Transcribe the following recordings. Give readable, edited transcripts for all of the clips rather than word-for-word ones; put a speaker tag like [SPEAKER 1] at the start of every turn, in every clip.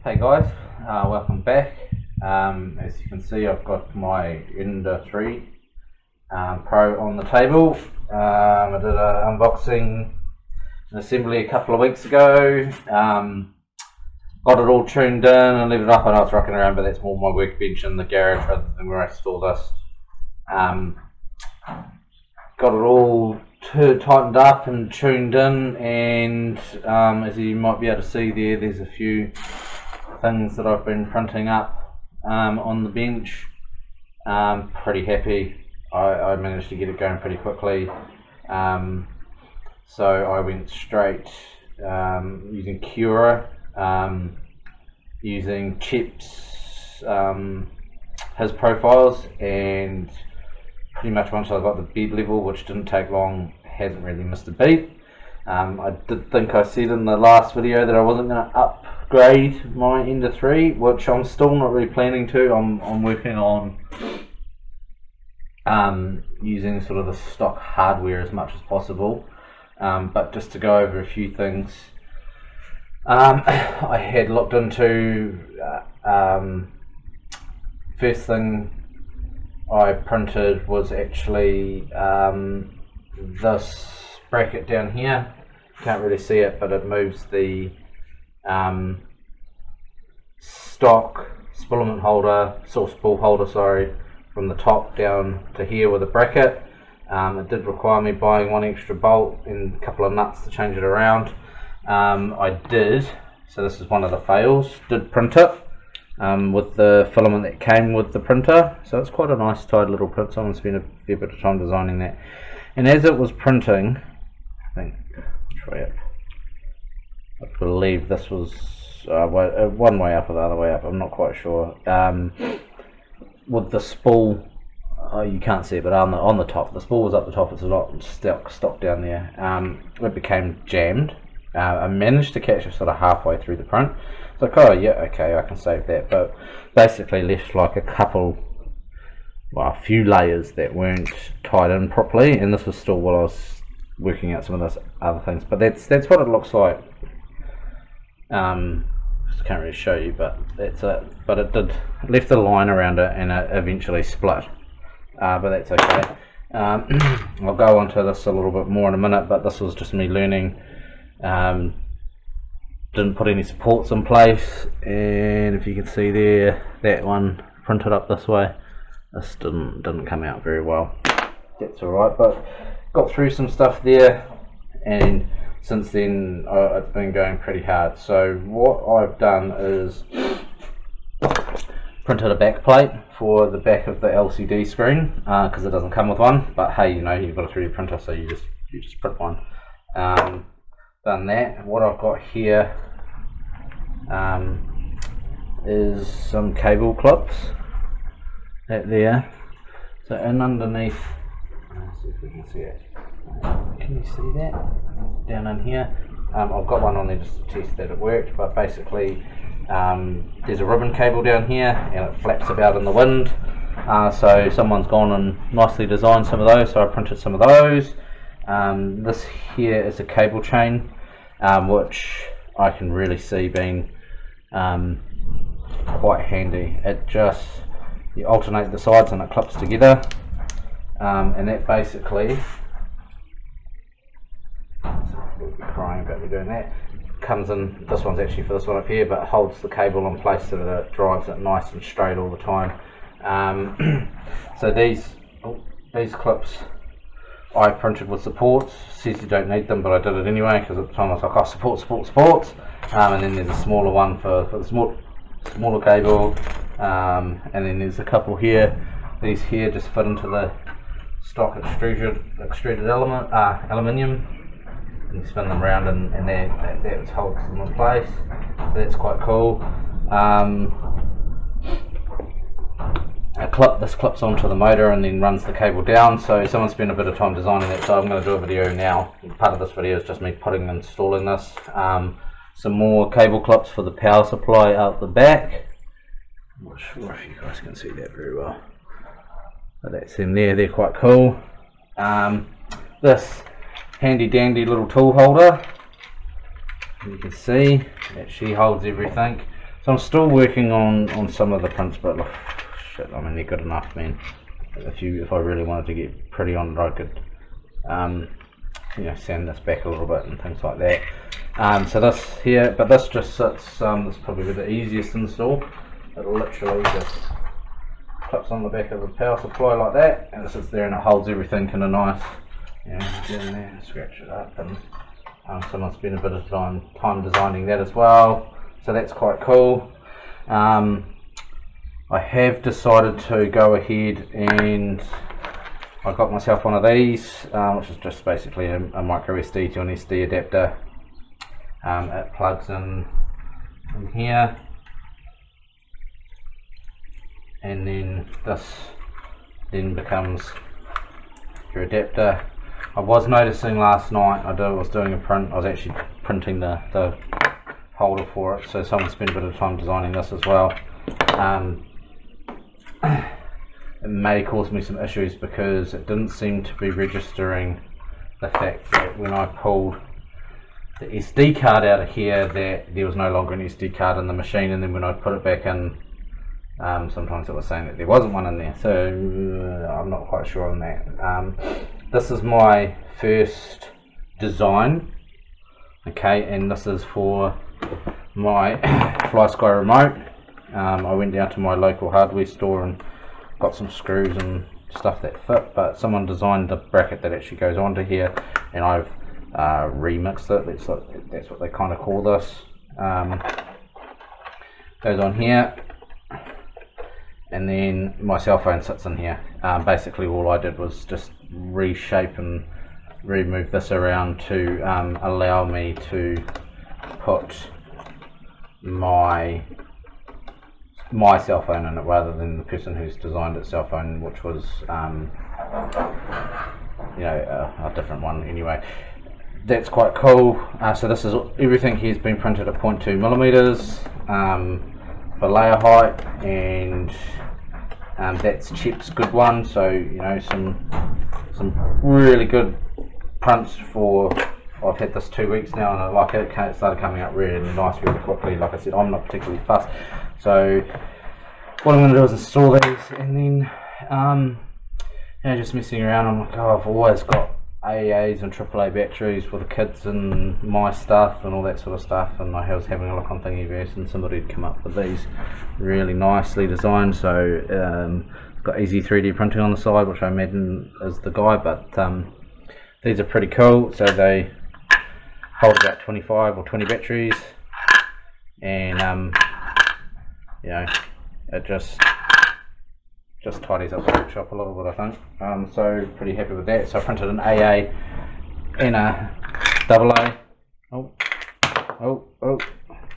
[SPEAKER 1] Hey guys, welcome back. As you can see, I've got my Ender 3 Pro on the table. I did an unboxing and assembly a couple of weeks ago. Got it all tuned in and left it up. I know it's rocking around, but that's more my workbench in the garage rather than where I store this. Got it all tightened up and tuned in, and as you might be able to see there's a few things that I've been printing up on the bench. Pretty happy. I managed to get it going pretty quickly, so I went straight using Cura, using CHEP's his profiles, and pretty much once I got the bed level, which didn't take long, hasn't really missed a beat. I did think I said in the last video that I wasn't going to upgrade my Ender 3, which I'm still not really planning to. I'm working on using sort of the stock hardware as much as possible, but just to go over a few things. I had looked into first thing I printed was actually this bracket down here. Can't really see it, but it moves the stock spool holder, sorry, from the top down to here with a bracket. It did require me buying one extra bolt and a couple of nuts to change it around. I did, so this is one of the fails, did print it with the filament that came with the printer, so it's quite a nice tight little print, so I'm going to spend a fair bit of time designing that. And as it was printing, I think, I believe this was one way up or the other way up, I'm not quite sure. With the spool, you can't see it, but on the top, the spool was up the top, it's a lot stuck down there. It became jammed. I managed to catch it sort of halfway through the print. It's like, oh yeah, okay, I can save that, but basically left like a few layers that weren't tied in properly, and this was still while I was working out some of those other things. But that's what it looks like. Just can't really show you, but that's it. But it did left a line around it, and it eventually split. But that's okay. I'll go onto this a little bit more in a minute, but this was just me learning. Didn't put any supports in place, and if you can see there, that one printed up this way. This didn't come out very well. That's alright, but got through some stuff there, and since then it's been going pretty hard. So what I've done is printed a back plate for the back of the LCD screen, because it doesn't come with one, but hey, you know, you've got a 3D printer, so you just print one. Done that. What I've got here is some cable clips. That there. So in underneath, let's see if we can see it. Can you see that? Down in here. I've got one on there just to test that it worked, but basically there's a ribbon cable down here and it flaps about in the wind. So someone's gone and nicely designed some of those, so I printed some of those. This here is a cable chain, which I can really see being quite handy. It just, you alternate the sides and it clips together, and that basically, we'll be crying about me doing that, comes in, this one's actually for this one up here, but holds the cable in place so that it drives it nice and straight all the time. So these clips I printed with supports. Says you don't need them, but I did it anyway because at the time I was like, oh, supports. And then there's a smaller one for the smaller cable, and then there's a couple here. These here just fit into the stock extruded aluminium. You spin them around, and that holds them in place. So that's quite cool. This clips onto the motor and then runs the cable down, so someone spent a bit of time designing that, so I'm going to do a video now. Part of this video is just me putting and installing this. Some more cable clips for the power supply out the back. I'm not sure if you guys can see that very well, but that's them there, they're quite cool. This handy dandy little tool holder, you can see, it actually holds everything. So So I'm still working on some of the prints, but look, shit, I mean they're good enough, man. If I really wanted to get pretty on it, I could you know, sand this back a little bit and things like that. So this here, but this just sits, this is probably the easiest install. It'll literally just clips on the back of the power supply like that, and it sits there and it holds everything in a nice, you know, get in there, scratch it up, and someone spent a bit of time designing that as well, so that's quite cool. I have decided to go ahead and I got myself one of these, which is just basically a micro SD to an SD adapter. It plugs in here, and then this then becomes your adapter. I was noticing last night, I was doing a print, I was actually printing the holder for it, so someone spent a bit of time designing this as well. It may cause me some issues because it didn't seem to be registering the fact that when I pulled the SD card out of here that there was no longer an SD card in the machine, and then when I put it back in, sometimes it was saying that there wasn't one in there, so I'm not quite sure on that. This is my first design, okay, and this is for my FlySky remote. I went down to my local hardware store and got some screws and stuff that fit, but someone designed the bracket that actually goes onto here, and I've remixed it. That's what they kind of call this. Goes on here, and then my cell phone sits in here. Basically all I did was just reshape and remove this around to allow me to put my cell phone in it rather than the person who's designed its cell phone, which was you know, a different one anyway. That's quite cool. So this is everything here's been printed at 0.2 millimeters for layer height, and that's CHEP's good one. So you know, some really good prints for. I've had this 2 weeks now and I like it. It started coming up really nice really quickly. Like I said, I'm not particularly fussed, so what I'm going to do is install these, and then you know, just messing around. I'm like, oh, I've always got AAs and AAA batteries for the kids and my stuff and all that sort of stuff, and I was having a look on Thingiverse and somebody had come up with these really nicely designed. So got easy 3D printing on the side, which I imagine is the guy, but these are pretty cool. So they hold about 25 or 20 batteries, and you know, it just tidies up the workshop a little bit, I think. So pretty happy with that. So I printed an AA and a AA.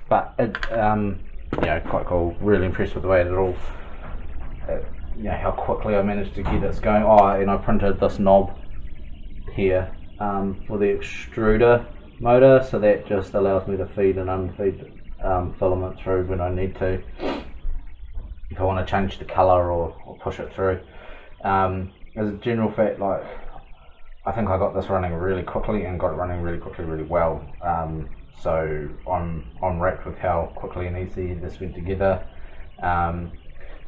[SPEAKER 1] But it, you know, quite cool. Really impressed with the way it all, you know, how quickly I managed to get this going. Oh, and I printed this knob here for the extruder motor, so that just allows me to feed and unfeed filament through when I need to, if I want to change the colour or push it through. As a general fact, like, I think I got this running really quickly and got it running really quickly, really well. So I'm wrapped with how quickly and easy this went together.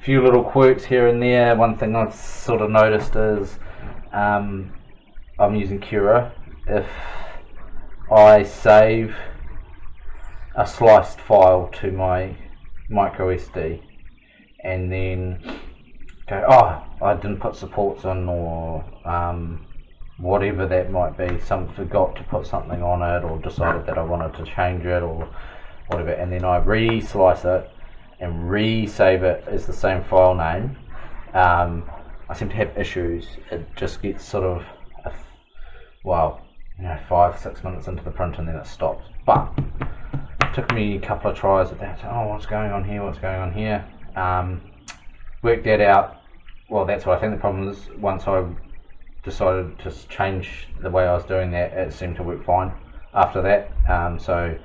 [SPEAKER 1] Few little quirks here and there. One thing I've sort of noticed is I'm using Cura. If I save a sliced file to my micro SD and then go, oh, I didn't put supports in, or whatever that might be, forgot to put something on it, or decided that I wanted to change it or whatever, and then I re-slice it and re-save it as the same file name, I seem to have issues. It just gets sort of, well, you know, 5-6 minutes into the print and then it stops. But it took me a couple of tries at that. Oh, what's going on here? What's going on here? Worked that out. Well, that's what I think the problem is. Once I decided to change the way I was doing that, it seemed to work fine after that. So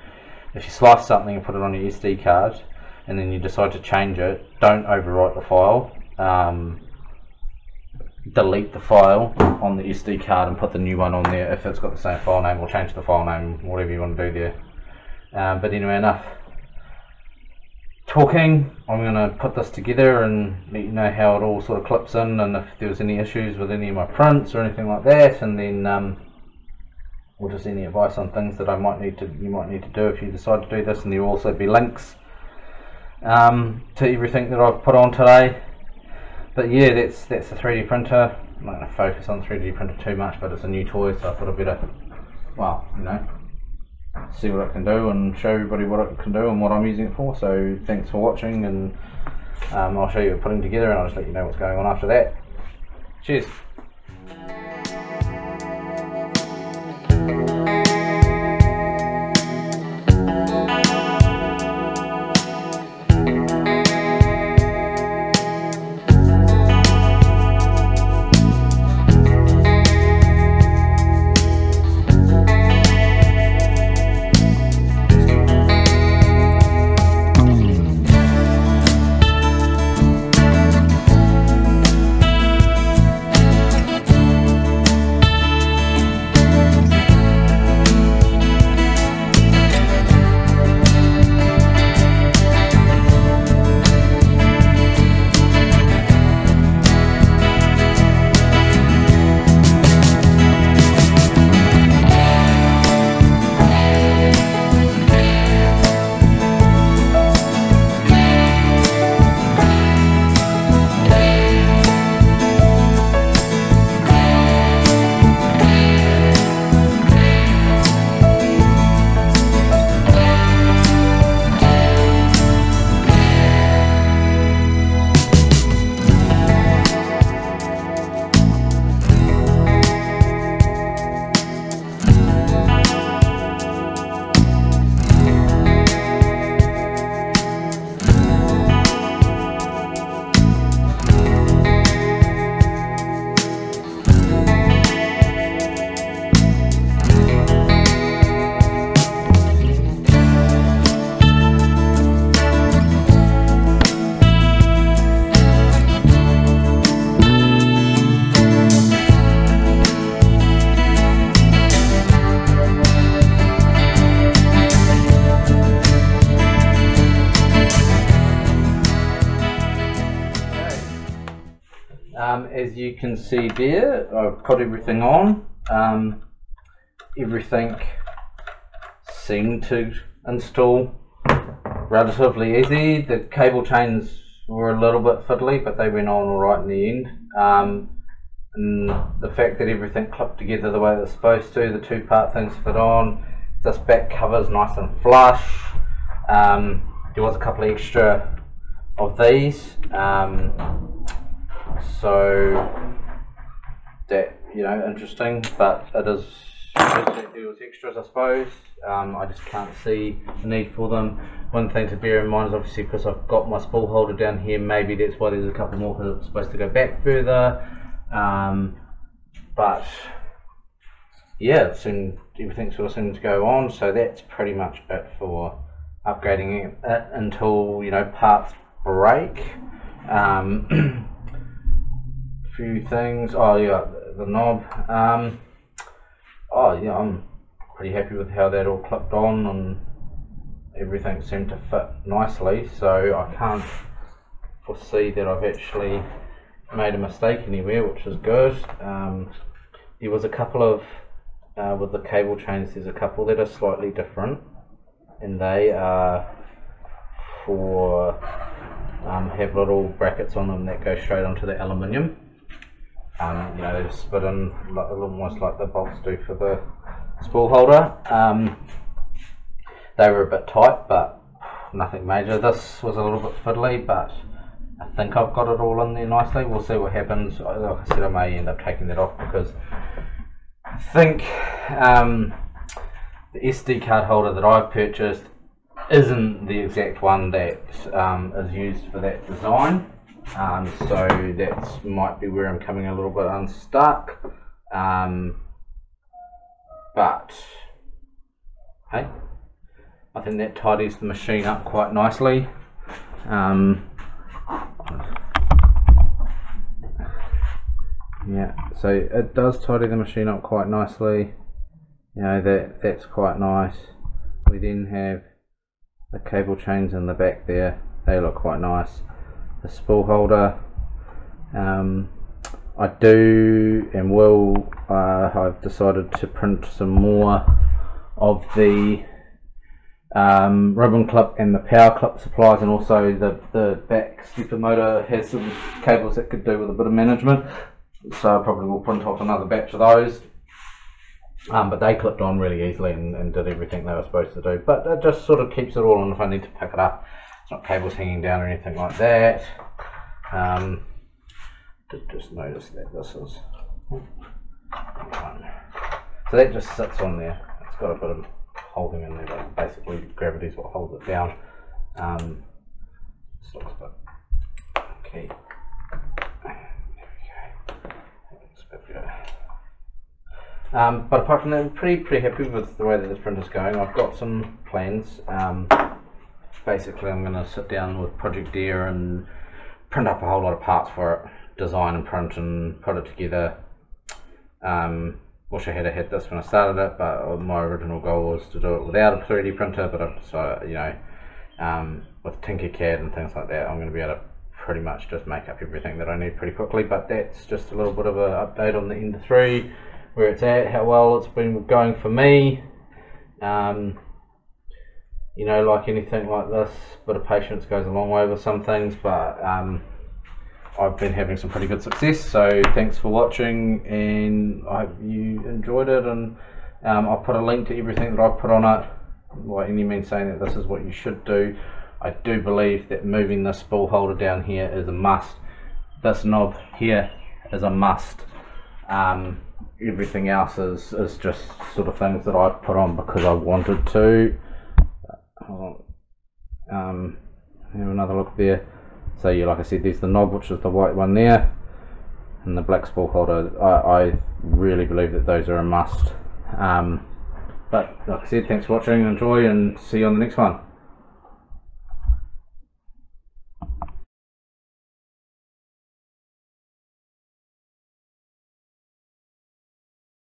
[SPEAKER 1] if you slice something and put it on your SD card and then you decide to change it, don't overwrite the file. Delete the file on the SD card and put the new one on there if it's got the same file name, or change the file name, whatever you want to do there. But anyway, enough talking, I'm going to put this together and let you know how it all sort of clips in, and if there was any issues with any of my prints or anything like that, and then or just any advice on things that you might need to do if you decide to do this. And there will also be links to everything that I've put on today. But yeah, that's the 3D printer. I'm not going to focus on 3D printer too much, but it's a new toy, so I thought I'd better, well, you know, see what it can do and show everybody what it can do and what I'm using it for. So thanks for watching, and I'll show you it putting together, and I'll just let you know what's going on after that. Cheers. As you can see there, I've put everything on. Everything seemed to install relatively easy. The cable chains were a little bit fiddly, but they went on alright in the end. And the fact that everything clipped together the way it's supposed to, the two-part things fit on, this back cover's nice and flush. There was a couple of extra of these. So that, you know, interesting, but it is there was extras, I suppose. I just can't see the need for them. One thing to bear in mind is obviously because I've got my spool holder down here, maybe that's why there's a couple more, because it's supposed to go back further. But yeah, everything sort of seemed to go on, so that's pretty much it for upgrading it until, you know, parts break. Few things. Oh yeah, the knob. Oh yeah, I'm pretty happy with how that all clipped on, and everything seemed to fit nicely, so I can't foresee that I've actually made a mistake anywhere, which is good. There was a couple of with the cable chains, there's a couple that are slightly different, and they are for have little brackets on them that go straight onto the aluminium. You know, they just fit in almost like the bolts do for the spool holder. They were a bit tight, but nothing major. This was a little bit fiddly, but I think I've got it all in there nicely. We'll see what happens. Like I said, I may end up taking that off because I think the SD card holder that I've purchased isn't the exact one that is used for that design. So that might be where I'm coming a little bit unstuck, but hey, I think that tidies the machine up quite nicely. Yeah, so it does tidy the machine up quite nicely. You know, that's quite nice. We then have the cable chains in the back there. they look quite nice. The spool holder, I do and will, I've decided to print some more of the ribbon clip and the power clip supplies, and also the back stepper motor has some cables that could do with a bit of management, so I probably will print off another batch of those. But they clipped on really easily and did everything they were supposed to do, but it just sort of keeps it all on if I need to pick it up. It's not cables hanging down or anything like that. Did just notice that this is, so that just sits on there. It's got a bit of holding in there, but basically gravity is what holds it down. This looks a bit okay. There we go. Looks a bit better. But apart from that, I'm pretty happy with the way that this printer's going. I've got some plans. Basically, I'm going to sit down with Project Deer and print up a whole lot of parts for it, design and print and put it together. Wish I had this when I started it, but my original goal was to do it without a 3D printer. But I've decided, you know, with Tinkercad and things like that, I'm going to be able to pretty much just make up everything that I need pretty quickly. But that's just a little bit of an update on the Ender 3, where it's at, how well it's been going for me. You know, like anything like this, a bit of patience goes a long way with some things, but I've been having some pretty good success, so thanks for watching, and I hope you enjoyed it. And I'll put a link to everything that I've put on it, by any means saying that this is what you should do. I do believe that moving the spool holder down here is a must. This knob here is a must. Everything else is just sort of things that I've put on because I wanted to. Hold on. Have another look there. So yeah, like I said, there's the knob, which is the white one there, and the black spool holder. I really believe that those are a must. But like I said, thanks for watching, enjoy, and see you on the next one.